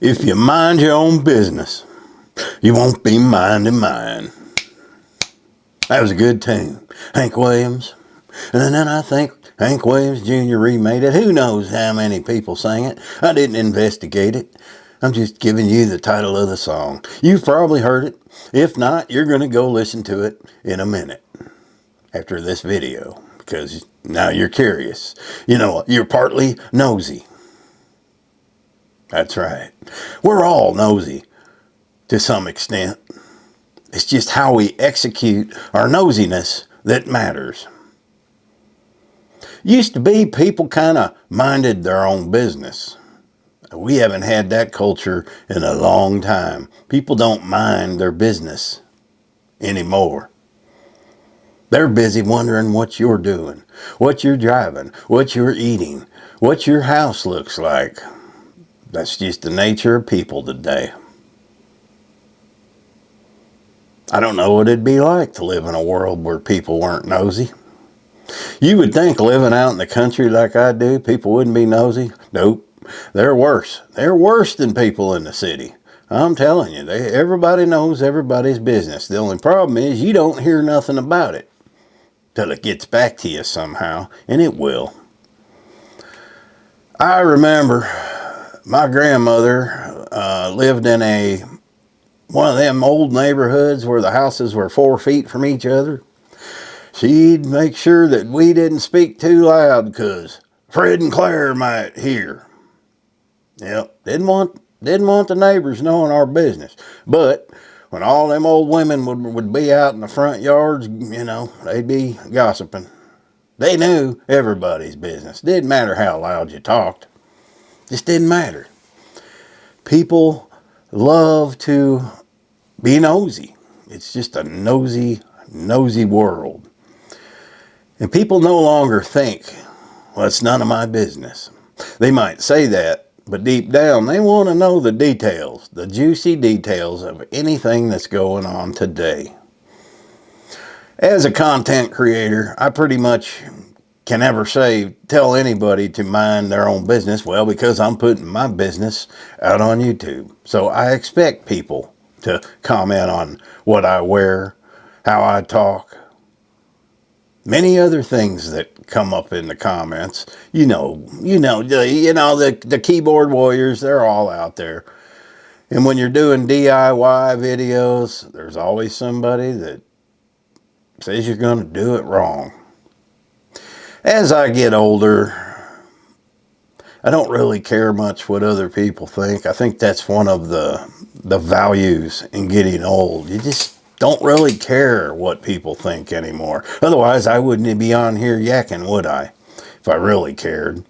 If you mind your own business, you won't be minding mine. That was a good tune. Hank Williams. And then I think Hank Williams Jr. remade it. Who knows how many people sang it? I didn't investigate it. I'm just giving you the title of the song. You've probably heard it. If not, you're going to go listen to it in a minute after this video, because now you're curious. You know, you're partly nosy. That's right. We're all nosy to some extent. It's just how we execute our nosiness that matters. Used to be people kind of minded their own business. We haven't had that culture in a long time. People don't mind their business anymore. They're busy wondering what you're doing, what you're driving, what you're eating, what your house looks like. That's just the nature of people today. I don't know what it'd be like to live in a world where people weren't nosy. You would think living out in the country like I do, people wouldn't be nosy. Nope. They're worse. They're worse than people in the city. I'm telling you, everybody knows everybody's business. The only problem is you don't hear nothing about it till it gets back to you somehow, and it will. I remember my grandmother lived in one of them old neighborhoods where the houses were 4 feet from each other. She'd make sure that we didn't speak too loud because Fred and Claire might hear. Yep, didn't want the neighbors knowing our business. But when all them old women would be out in the front yards, you know, they'd be gossiping. They knew everybody's business. Didn't matter how loud you talked. Just didn't matter. People love to be nosy. It's just a nosy world. And people no longer think, well, it's none of my business. They might say that, but deep down, they want to know the details, the juicy details of anything that's going on today. As a content creator, I pretty much can never tell anybody to mind their own business. Well, because I'm putting my business out on YouTube. So I expect people to comment on what I wear, how I talk, many other things that come up in the comments. The keyboard warriors, they're all out there. And when you're doing DIY videos, there's always somebody that says you're going to do it wrong. As I get older, I don't really care much what other people think. I think that's one of the values in getting old. You just don't really care what people think anymore. Otherwise, I wouldn't be on here yakking, would I? If I really cared.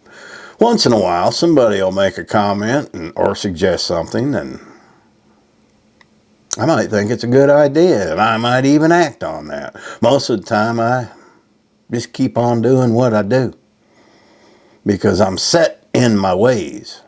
Once in a while, somebody will make a comment or suggest something, and I might think it's a good idea, and I might even act on that. Most of the time, I just keep on doing what I do because I'm set in my ways,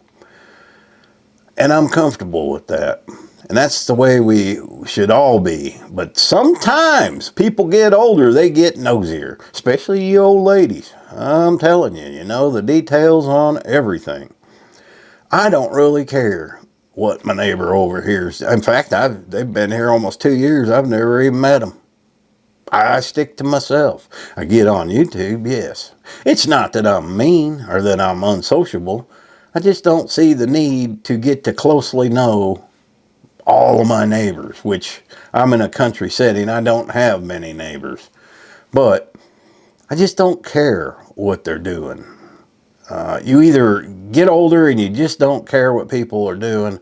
and I'm comfortable with that. And that's the way we should all be. But sometimes people get older, they get nosier, especially you old ladies. I'm telling you, the details on everything. I don't really care what my neighbor overhears. In fact, they've been here almost 2 years. I've never even met them. I stick to myself. I get on YouTube, yes. It's not that I'm mean or that I'm unsociable. I just don't see the need to get to closely know all of my neighbors, which I'm in a country setting. I don't have many neighbors. But I just don't care what they're doing. You either get older and you just don't care what people are doing,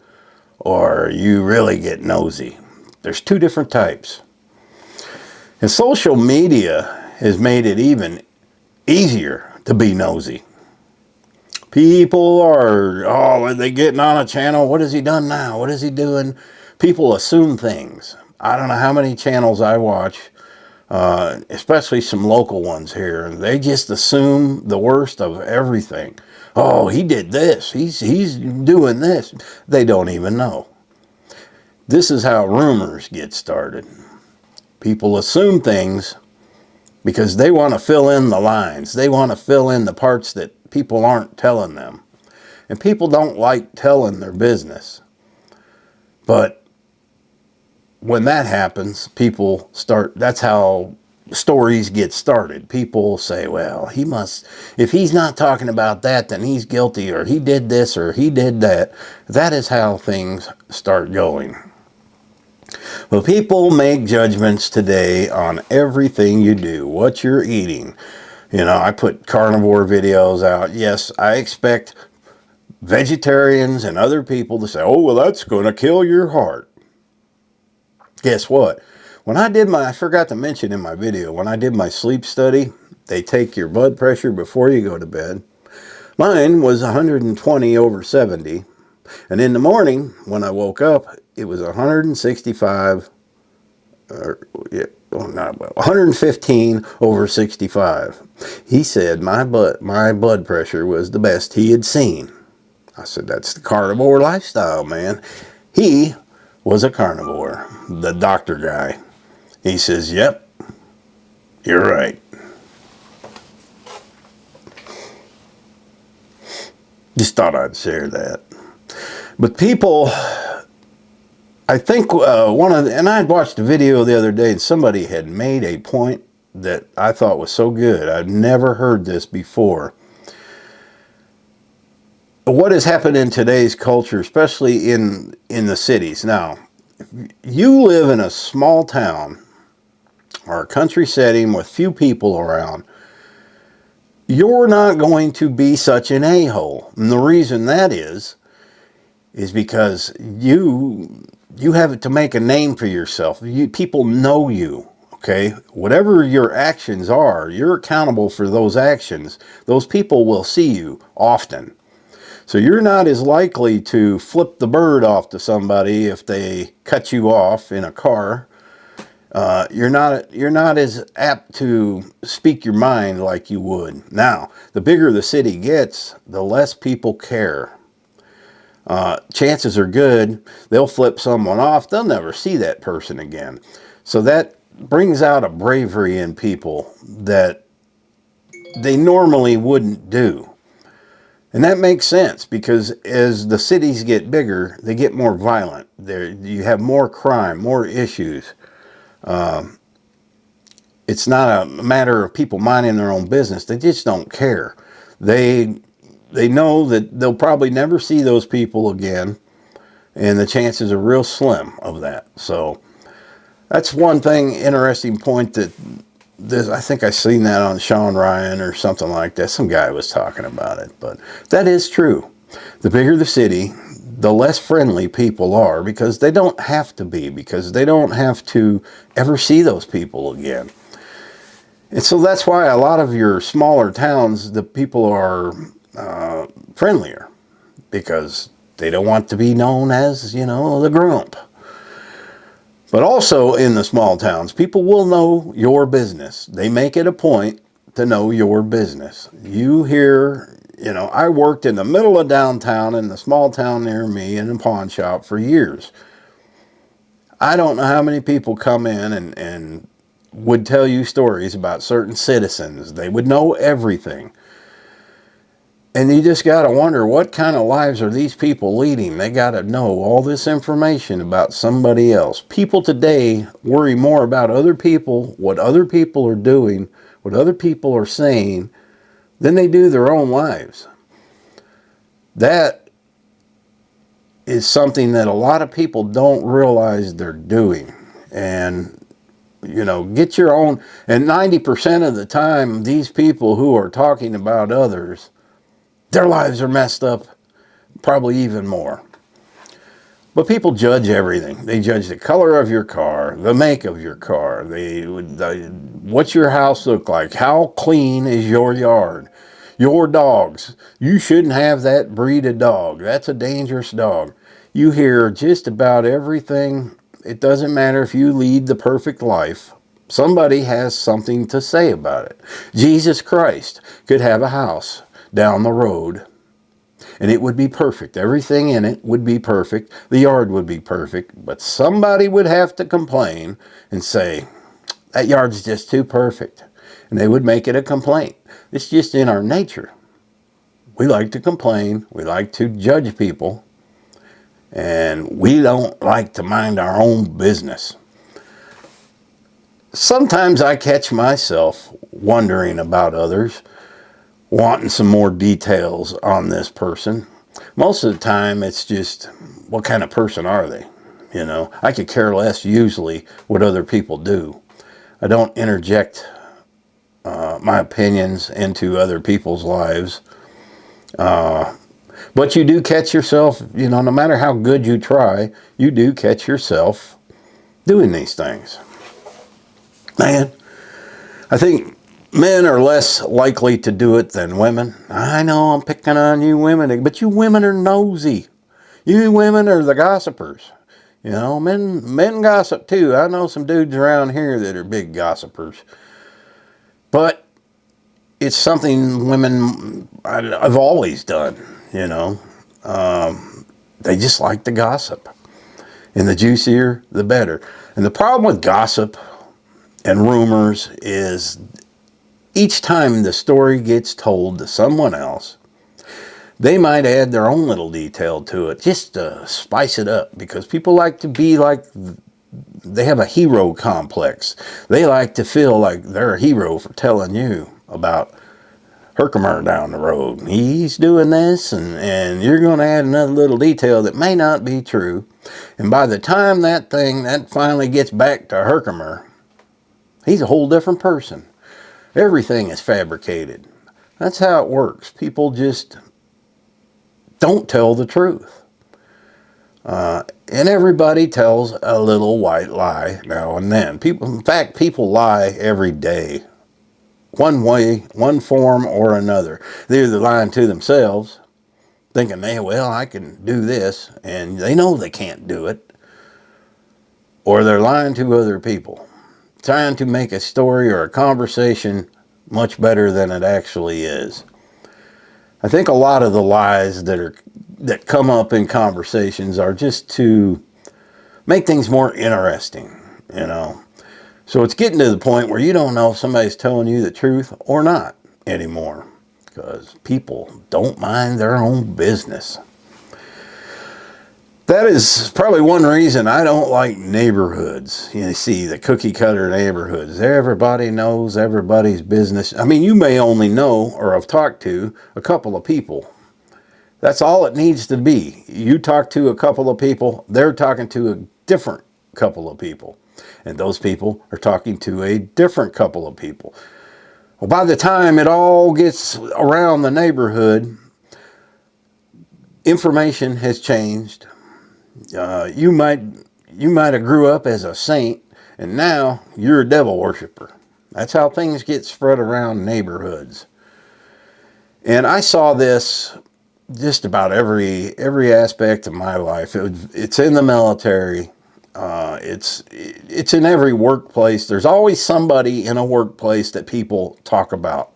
or you really get nosy. There's two different types. And social media has made it even easier to be nosy. People are they getting on a channel? What has he done now? What is he doing? People assume things. I don't know how many channels I watch, especially some local ones here. They just assume the worst of everything. Oh, he did this. He's doing this. They don't even know. This is how rumors get started. People assume things because they want to fill in the lines. They want to fill in the parts that people aren't telling them. And people don't like telling their business. But when that happens, people start, that's how stories get started. People say, well, he must, if he's not talking about that, then he's guilty, or he did this, or he did that. That is how things start going. Well, people make judgments today on everything you do, what you're eating. You know, I put carnivore videos out. Yes, I expect vegetarians and other people to say, oh, well, that's going to kill your heart. Guess what? When I did I forgot to mention in my video, when I did my sleep study, they take your blood pressure before you go to bed. Mine was 120 over 70. And in the morning, when I woke up, it was 165, yeah, oh, not well, 115 over 65. He said my blood pressure was the best he had seen. I said, that's the carnivore lifestyle, man. He was a carnivore, the doctor guy. He says, yep, you're right. Just thought I'd share that. But people, I think and I had watched a video the other day, and somebody had made a point that I thought was so good. I've never heard this before. What has happened in today's culture, especially in the cities. Now, if you live in a small town or a country setting with few people around, you're not going to be such an a-hole. And the reason that is because you have to make a name for yourself. People know you, okay? Whatever your actions are, you're accountable for those actions. Those people will see you often. So you're not as likely to flip the bird off to somebody if they cut you off in a car. You're not as apt to speak your mind like you would. Now, the bigger the city gets, the less people care. Chances are good they'll flip someone off. They'll never see that person again. So that brings out a bravery in people that they normally wouldn't do. And that makes sense, because as the cities get bigger, they get more violent. You have more crime, more issues. It's not a matter of people minding their own business. They just don't care. They know that they'll probably never see those people again, and the chances are real slim of that. So that's one thing, interesting point that I think I seen that on Sean Ryan or something like that. Some guy was talking about it, but that is true. The bigger the city, the less friendly people are, because they don't have to be, because they don't have to ever see those people again. And so that's why a lot of your smaller towns, the people are friendlier, because they don't want to be known as, the grump. But also in the small towns, people will know your business. They make it a point to know your business. You hear, I worked in the middle of downtown in the small town near me in a pawn shop for years. I don't know how many people come in and would tell you stories about certain citizens. They would know everything. And you just got to wonder, what kind of lives are these people leading? They got to know all this information about somebody else. People today worry more about other people, what other people are doing, what other people are saying, than they do their own lives. That is something that a lot of people don't realize they're doing. And get your own, and 90% of the time, these people who are talking about others, their lives are messed up, probably even more. But people judge everything. They judge the color of your car, the make of your car, what's your house look like, how clean is your yard, your dogs. You shouldn't have that breed of dog. That's a dangerous dog. You hear just about everything. It doesn't matter if you lead the perfect life. Somebody has something to say about it. Jesus Christ could have a house down the road, and it would be perfect. Everything in it would be perfect. The yard would be perfect. But somebody would have to complain and say, that yard's just too perfect. And they would make it a complaint. It's just in our nature. We like to complain. We like to judge people. and we don't like to mind our own business. Sometimes I catch myself wondering about others, wanting some more details on this person. Most of the time, it's just, what kind of person are they? You know, I could care less usually what other people do. I don't interject my opinions into other people's lives. But you do catch yourself, you know, no matter how good you try, you do catch yourself doing these things. Man, I think men are less likely to do it than women. I know I'm picking on you women, but you women are nosy. You women are the gossipers. You know, men gossip too. I know some dudes around here that are big gossipers. But it's something women, I've always done, you know. They just like to gossip. And the juicier, the better. And the problem with gossip and rumors is each time the story gets told to someone else, they might add their own little detail to it just to spice it up, because people like to be like, they have a hero complex. They like to feel like they're a hero for telling you about Herkimer down the road. He's doing this, and you're going to add another little detail that may not be true. And by the time that finally gets back to Herkimer, he's a whole different person. Everything is fabricated. That's how it works. People just don't tell the truth. And everybody tells a little white lie now and then. In fact, people lie every day. One way, one form or another. They're either lying to themselves, thinking, I can do this, and they know they can't do it. Or they're lying to other people, trying to make a story or a conversation much better than it actually is. I think a lot of the lies that come up in conversations are just to make things more interesting, you know. So it's getting to the point where you don't know if somebody's telling you the truth or not anymore, because people don't mind their own business. That is probably one reason I don't like neighborhoods. You see, the cookie cutter neighborhoods. Everybody knows everybody's business. I mean, you may only know or have talked to a couple of people. That's all it needs to be. You talk to a couple of people, they're talking to a different couple of people. And those people are talking to a different couple of people. Well, by the time it all gets around the neighborhood, information has changed. You might have grew up as a saint, and now you're a devil worshiper. That's how things get spread around neighborhoods. And I saw this just about every aspect of my life. It's in the military. It's in every workplace. There's always somebody in a workplace that people talk about.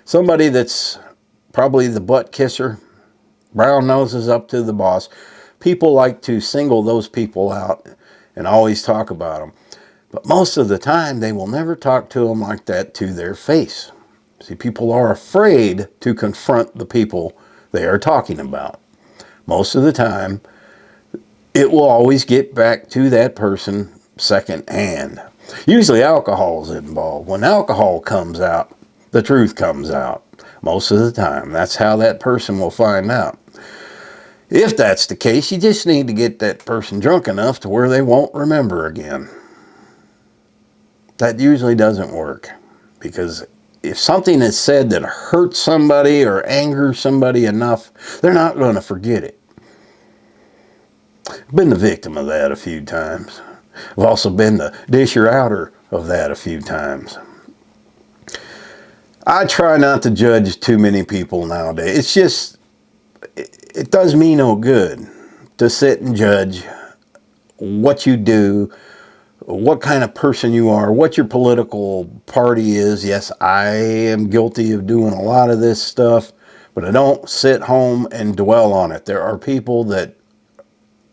Somebody that's probably the butt kisser, brown noses up to the boss. People like to single those people out and always talk about them. But most of the time, they will never talk to them like that to their face. See, people are afraid to confront the people they are talking about. Most of the time, it will always get back to that person second hand. Usually alcohol is involved. When alcohol comes out, the truth comes out. Most of the time, that's how that person will find out. If that's the case, you just need to get that person drunk enough to where they won't remember again. That usually doesn't work, because if something is said that hurts somebody or angers somebody enough, they're not going to forget it. I've been the victim of that a few times. I've also been the disher outer of that a few times. I try not to judge too many people nowadays. It's just, it does me no good to sit and judge what you do, what kind of person you are, what your political party is. Yes, I am guilty of doing a lot of this stuff, but I don't sit home and dwell on it. There are people that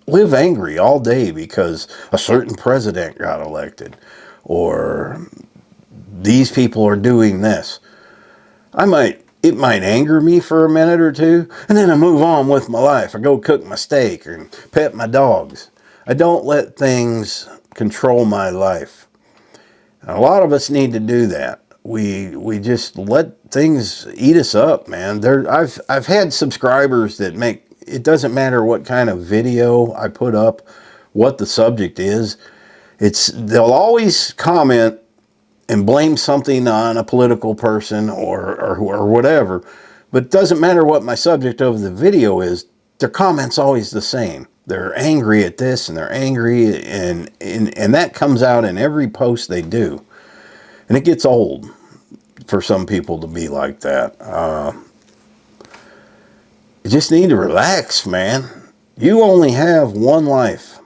live angry all day because a certain president got elected, or these people are doing this. I might it might anger me for a minute or two, and then I move on with my life. I go cook my steak or pet my dogs. I don't let things control my life. And a lot of us need to do that. We just let things eat us up, man. I've had subscribers that make, it doesn't matter what kind of video I put up, what the subject is. They'll always comment and blame something on a political person or whatever. But it doesn't matter what my subject of the video is, their comment's always the same. They're angry at this and they're angry, and that comes out in every post they do. And it gets old for some people to be like that. You just need to relax, man. You only have one life.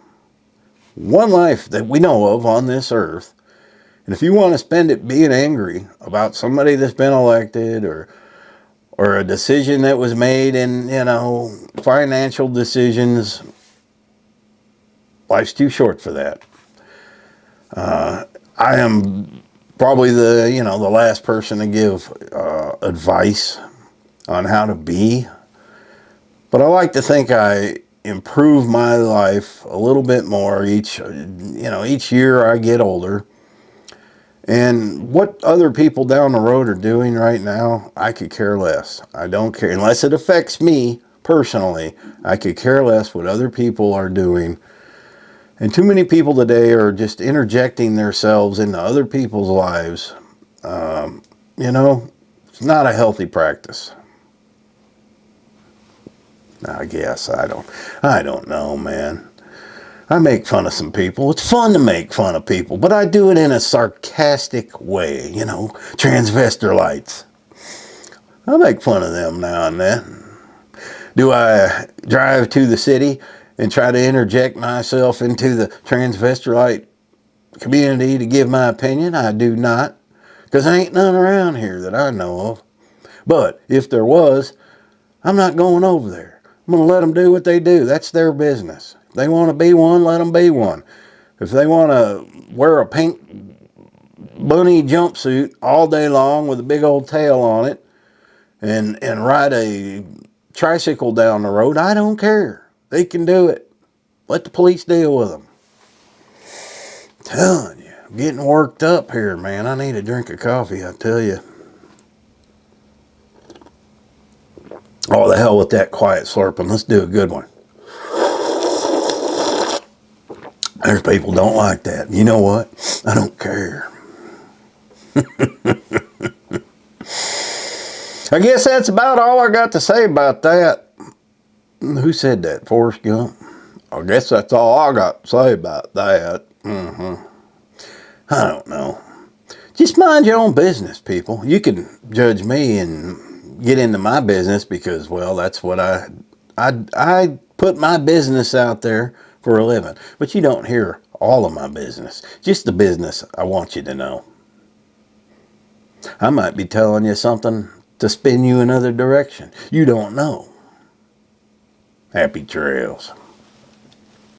One life that we know of on this earth. And if you want to spend it being angry about somebody that's been elected or a decision that was made in, financial decisions, life's too short for that. I am probably the last person to give advice on how to be. But I like to think I improve my life a little bit more each year I get older. And what other people down the road are doing right now, I could care less. I don't care. Unless it affects me personally, I could care less what other people are doing. And too many people today are just interjecting themselves into other people's lives. It's not a healthy practice. I guess. I don't know, man. I make fun of some people. It's fun to make fun of people, but I do it in a sarcastic way, transvestites. I make fun of them now and then. Do I drive to the city and try to interject myself into the transvestite community to give my opinion? I do not, because there ain't none around here that I know of. But if there was, I'm not going over there. I'm going to let them do what they do. That's their business. If they want to be one, let them be one. If they want to wear a pink bunny jumpsuit all day long with a big old tail on it and ride a tricycle down the road, I don't care. They can do it. Let the police deal with them. I'm telling you, I'm getting worked up here, man. I need a drink of coffee, I tell you. Oh, the hell with that quiet slurping. Let's do a good one. There's people don't like that. You know what? I don't care. I guess that's about all I got to say about that. Who said that? Forrest Gump? I guess that's all I got to say about that. I don't know. Just mind your own business, people. You can judge me and get into my business because, well, that's what I put my business out there for a living. But you don't hear all of my business. Just the business I want you to know. I might be telling you something to spin you another direction. You don't know. Happy trails.